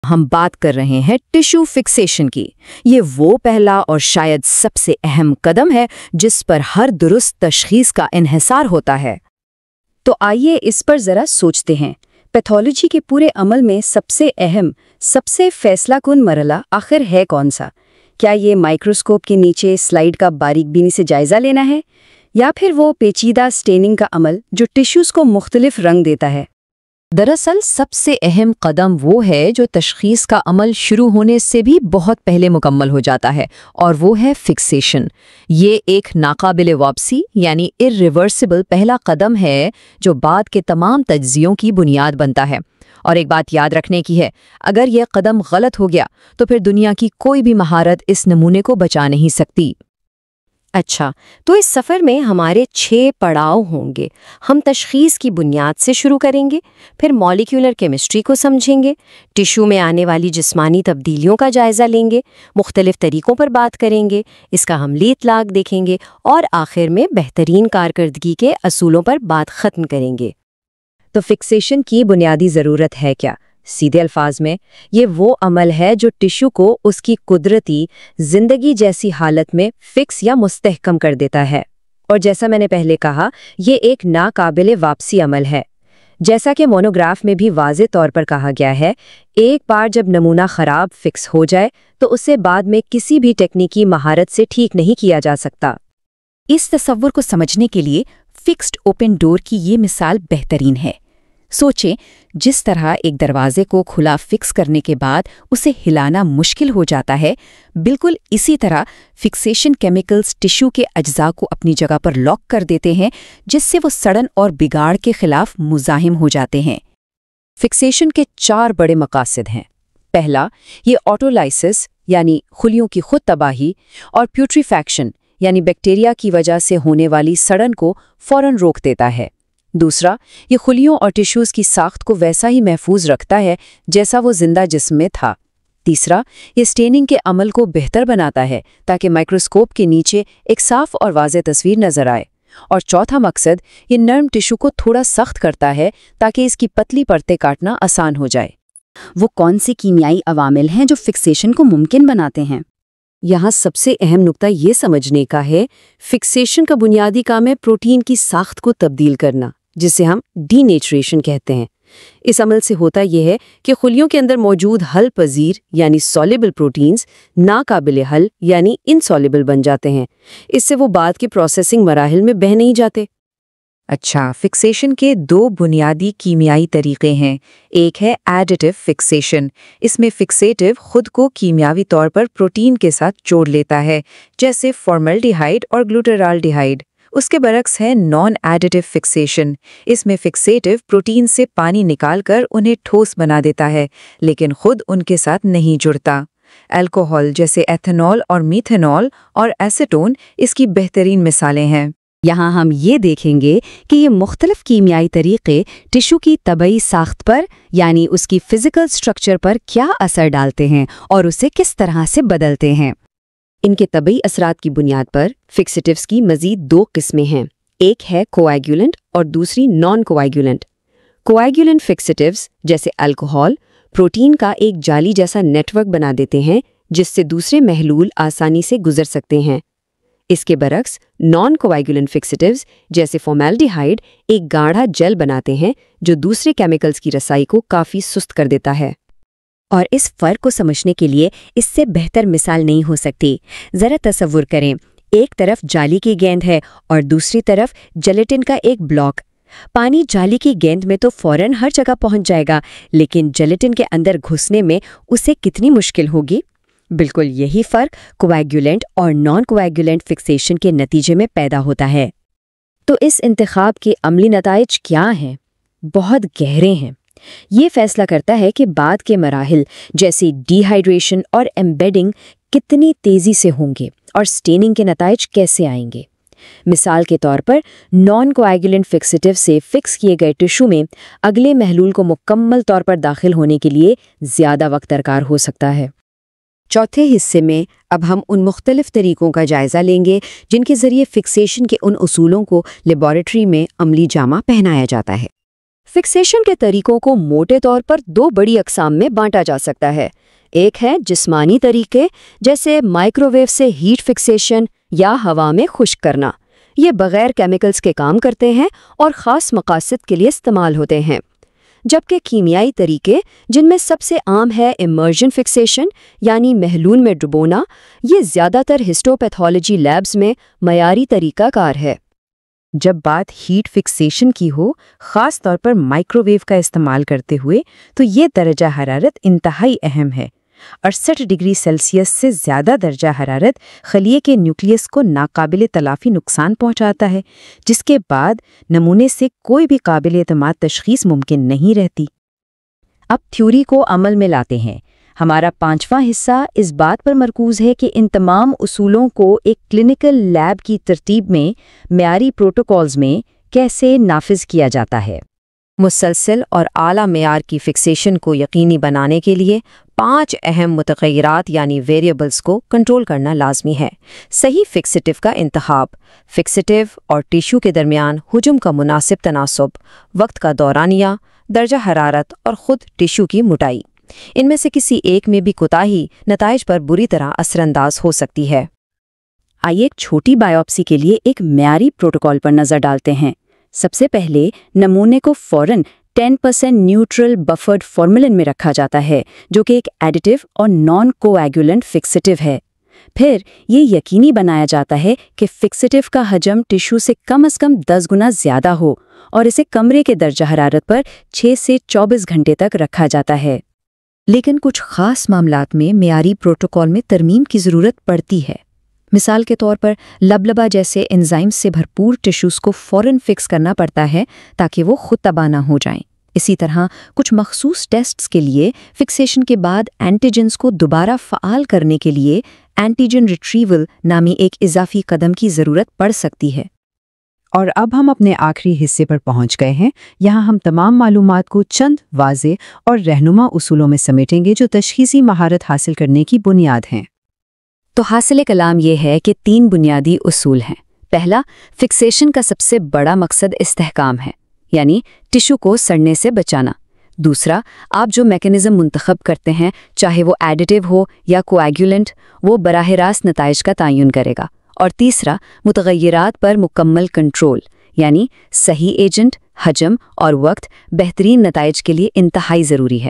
ہم بات کر رہے ہیں ٹشو فکسیشن کی۔ یہ وہ پہلا اور شاید سب سے اہم قدم ہے جس پر ہر درست تشخیص کا انحصار ہوتا ہے۔ تو آئیے اس پر ذرا سوچتے ہیں، پیتھولوجی کے پورے عمل میں سب سے اہم، سب سے فیصلہ کن مرحلہ آخر ہے کون سا؟ کیا یہ مائکروسکوپ کے نیچے سلائیڈ کا باریک بینی سے جائزہ لینا ہے، یا پھر وہ پیچیدہ سٹیننگ کا عمل جو ٹشوز کو مختلف رنگ دیتا ہے؟ دراصل سب سے اہم قدم وہ ہے جو تشخیص کا عمل شروع ہونے سے بھی بہت پہلے مکمل ہو جاتا ہے، اور وہ ہے فکسیشن۔ یہ ایک ناقابل واپسی یعنی irreversible پہلا قدم ہے جو بعد کے تمام تجزیوں کی بنیاد بنتا ہے۔ اور ایک بات یاد رکھنے کی ہے، اگر یہ قدم غلط ہو گیا تو پھر دنیا کی کوئی بھی مہارت اس نمونے کو بچا نہیں سکتی۔ اچھا، تو اس سفر میں ہمارے 6 پڑاؤ ہوں گے۔ ہم تشخیص کی بنیاد سے شروع کریں گے، پھر مالیکیولر کیمسٹری کو سمجھیں گے، ٹشو میں آنے والی جسمانی تبدیلیوں کا جائزہ لیں گے، مختلف طریقوں پر بات کریں گے، اس کا عملی اطلاق دیکھیں گے، اور آخر میں بہترین کارکردگی کے اصولوں پر بات ختم کریں گے۔ تو فکسیشن کی بنیادی ضرورت ہے کیا؟ سیدھے الفاظ میں یہ وہ عمل ہے جو ٹشو کو اس کی قدرتی زندگی جیسی حالت میں فکس یا مستحکم کر دیتا ہے۔ اور جیسا میں نے پہلے کہا، یہ ایک ناقابل واپسی عمل ہے۔ جیسا کہ مونوگراف میں بھی واضح طور پر کہا گیا ہے، ایک بار جب نمونہ خراب فکس ہو جائے تو اسے بعد میں کسی بھی ٹیکنیکی مہارت سے ٹھیک نہیں کیا جا سکتا۔ اس تصور کو سمجھنے کے لیے فکسڈ اوپن ڈور کی یہ مثال بہترین ہے۔ سوچیں، جس طرح ایک دروازے کو کھلا فکس کرنے کے بعد اسے ہلانا مشکل ہو جاتا ہے، بالکل اسی طرح فکسیشن کیمیکلز ٹشو کے اجزاء کو اپنی جگہ پر لاک کر دیتے ہیں، جس سے وہ سڑن اور بگاڑ کے خلاف مزاحم ہو جاتے ہیں۔ فکسیشن کے 4 بڑے مقاصد ہیں۔ پہلا، یہ آٹولائسس یعنی خلیوں کی خود تباہی، اور پیوٹریفیکشن یعنی بیکٹیریا کی وجہ سے ہونے والی سڑن کو فوراً روک دیتا ہے۔ دوسرا، یہ خلیوں اور ٹشوز کی ساخت کو ویسا ہی محفوظ رکھتا ہے جیسا وہ زندہ جسم میں تھا۔ تیسرا، یہ سٹیننگ کے عمل کو بہتر بناتا ہے تاکہ مائکروسکوپ کے نیچے ایک صاف اور واضح تصویر نظر آئے۔ اور چوتھا مقصد، یہ نرم ٹشو کو تھوڑا سخت کرتا ہے تاکہ اس کی پتلی پرتیں کاٹنا آسان ہو جائے۔ وہ کون سے کیمیائی عوامل ہیں جو فکسیشن کو ممکن بناتے ہیں؟ یہاں سب سے اہم نقطہ یہ سمجھنے کا ہے، فکسیشن کا بنیادی کام ہے پروٹین کی ساخت کو تبدیل کرنا، جسے ہم ڈی نیچریشن کہتے ہیں۔ اس عمل سے ہوتا یہ ہے کہ خلیوں کے اندر موجود حل پذیر یعنی سولیبل پروٹینز ناقابل حل یعنی انسولیبل بن جاتے ہیں۔ اس سے وہ بعد کے پروسیسنگ مراحل میں بہہ نہیں جاتے۔ اچھا، فکسیشن کے 2 بنیادی کیمیائی طریقے ہیں۔ ایک ہے ایڈیٹیو فکسیشن۔ اس میں فکسیٹو خود کو کیمیاوی طور پر پروٹین کے ساتھ جوڑ لیتا ہے، جیسے فارملڈیہائیڈ اور گلوٹرالڈیہائیڈ۔ اس کے برعکس ہے نان ایڈیٹیو فکسیشن۔ اس میں فکسیٹو پروٹین سے پانی نکال کر انہیں ٹھوس بنا دیتا ہے، لیکن خود ان کے ساتھ نہیں جڑتا۔ الکوہول جیسے ایتھنول اور میتھنول اور ایسیٹون اس کی بہترین مثالیں ہیں۔ یہاں ہم یہ دیکھیں گے کہ یہ مختلف کیمیائی طریقے ٹشو کی طبعی ساخت پر یعنی اس کی فزیکل سٹرکچر پر کیا اثر ڈالتے ہیں اور اسے کس طرح سے بدلتے ہیں۔ ان کے طبعی اثرات کی بنیاد پر فکسیٹیوز کی مزید 2 قسمیں ہیں۔ ایک ہے کوایگولنٹ اور دوسری نان کوایگولنٹ۔ کوایگولنٹ فکسیٹیوز جیسے الکوہول پروٹین کا ایک جالی جیسا نیٹ ورک بنا دیتے ہیں جس سے دوسرے محلول آسانی سے گزر سکتے ہیں۔ اس کے برعکس نان کوایگولنٹ فکسیٹیوز جیسے فارملڈیہائیڈ ایک گاڑھا جیل بناتے ہیں جو دوسرے کیمیکلز کی رسائی کو کافی سست کر دیتا ہے۔ اور اس فرق کو سمجھنے کے لیے اس سے بہتر مثال نہیں ہو سکتی۔ ذرا تصور کریں، ایک طرف جالی کی گیند ہے اور دوسری طرف جیلیٹن کا ایک بلاک۔ پانی جالی کی گیند میں تو فوراً ہر جگہ پہنچ جائے گا، لیکن جیلیٹن کے اندر گھسنے میں اسے کتنی مشکل ہوگی؟ بالکل یہی فرق کوایگولنٹ اور نان کوایگولنٹ فکسیشن کے نتیجے میں پیدا ہوتا ہے۔ تو اس انتخاب کے عملی نتائج کیا ہیں؟ بہت گہرے ہیں۔ یہ فیصلہ کرتا ہے کہ بعد کے مراحل جیسے ڈی ہائیڈریشن اور ایمبیڈنگ کتنی تیزی سے ہوں گے اور سٹیننگ کے نتائج کیسے آئیں گے۔ مثال کے طور پر نان کوایگولنٹ فکسیٹیو سے فکس کیے گئے ٹشو میں اگلے محلول کو مکمل طور پر داخل ہونے کے لیے زیادہ وقت درکار ہو سکتا ہے۔ چوتھے حصے میں اب ہم ان مختلف طریقوں کا جائزہ لیں گے جن کے ذریعے فکسیشن کے ان اصولوں کو لیبارٹری میں عملی جامہ پہنایا جاتا ہے۔ فکسیشن کے طریقوں کو موٹے طور پر 2 بڑی اقسام میں بانٹا جا سکتا ہے۔ ایک ہے جسمانی طریقے، جیسے مائکرو ویو سے ہیٹ فکسیشن یا ہوا میں خشک کرنا۔ یہ بغیر کیمیکلز کے کام کرتے ہیں اور خاص مقاصد کے لیے استعمال ہوتے ہیں۔ جبکہ کیمیائی طریقے، جن میں سب سے عام ہے امرجن فکسیشن یعنی محلول میں ڈبونا، یہ زیادہ تر ہسٹوپیتھولوجی لیبز میں معیاری طریقہ کار ہے۔ جب بات ہیٹ فکسیشن کی ہو، خاص طور پر مائکرو ویو کا استعمال کرتے ہوئے، تو یہ درجہ حرارت انتہائی اہم ہے۔ 68 ڈگری سیلسیس سے زیادہ درجہ حرارت خلیے کے نیوکلیس کو ناقابل تلافی نقصان پہنچاتا ہے، جس کے بعد نمونے سے کوئی بھی قابل اعتماد تشخیص ممکن نہیں رہتی۔ اب تھیوری کو عمل میں لاتے ہیں۔ ہمارا 5واں حصہ اس بات پر مرکوز ہے کہ ان تمام اصولوں کو ایک کلینکل لیب کی ترتیب میں معیاری پروٹوکولز میں کیسے نافذ کیا جاتا ہے۔ مسلسل اور اعلیٰ معیار کی فکسیشن کو یقینی بنانے کے لیے 5 اہم متغیرات یعنی ویریبلز کو کنٹرول کرنا لازمی ہے۔ صحیح فکسیٹیو کا انتخاب، فکسیٹیو اور ٹیشو کے درمیان حجم کا مناسب تناسب، وقت کا دورانیہ، درجہ حرارت اور خود ٹیشو کی موٹائی۔ ان میں سے کسی ایک میں بھی کوتاہی نتائج پر بری طرح اثر انداز ہو سکتی ہے۔ آئیے ایک چھوٹی بائیوپسی کے لیے ایک معیاری پروٹوکول پر نظر ڈالتے ہیں۔ سب سے پہلے نمونے کو فوراً 10% نیوٹرل بفرڈ فارمولن میں رکھا جاتا ہے، جو کہ ایک ایڈیٹیو اور نان کوایگولنٹ فکسیٹیو ہے۔ پھر یہ یقینی بنایا جاتا ہے کہ فکسیٹیو کا حجم ٹیشو سے کم از کم 10 گنا زیادہ ہو اور اسے کمرے کے درجہ حرارت پر 6 سے 24 گھنٹے تک رکھا جاتا ہے۔ لیکن کچھ خاص معاملات میں معیاری پروٹوکول میں ترمیم کی ضرورت پڑتی ہے۔ مثال کے طور پر لبلبا جیسے انزائمز سے بھرپور ٹیشوز کو فوراً فکس کرنا پڑتا ہے تاکہ وہ خود تباہ نہ ہو جائیں۔ اسی طرح کچھ مخصوص ٹیسٹس کے لیے فکسیشن کے بعد اینٹیجنز کو دوبارہ فعال کرنے کے لیے اینٹیجن ریٹریول نامی ایک اضافی قدم کی ضرورت پڑ سکتی ہے۔ اور اب ہم اپنے آخری حصے پر پہنچ گئے ہیں۔ یہاں ہم تمام معلومات کو چند واضح اور رہنما اصولوں میں سمیٹیں گے جو تشخیصی مہارت حاصل کرنے کی بنیاد ہیں۔ تو حاصل کلام یہ ہے کہ 3 بنیادی اصول ہیں۔ پہلا، فکسیشن کا سب سے بڑا مقصد استحکام ہے، یعنی ٹیشو کو سڑنے سے بچانا۔ دوسرا، آپ جو میکانزم منتخب کرتے ہیں، چاہے وہ ایڈیٹیو ہو یا کوایگولنٹ، وہ براہ راست نتائج کا تعین کرے گا۔ اور تیسرا، متغیرات پر مکمل کنٹرول، یعنی صحیح ایجنٹ، حجم اور وقت بہترین نتائج کے لیے انتہائی ضروری ہے۔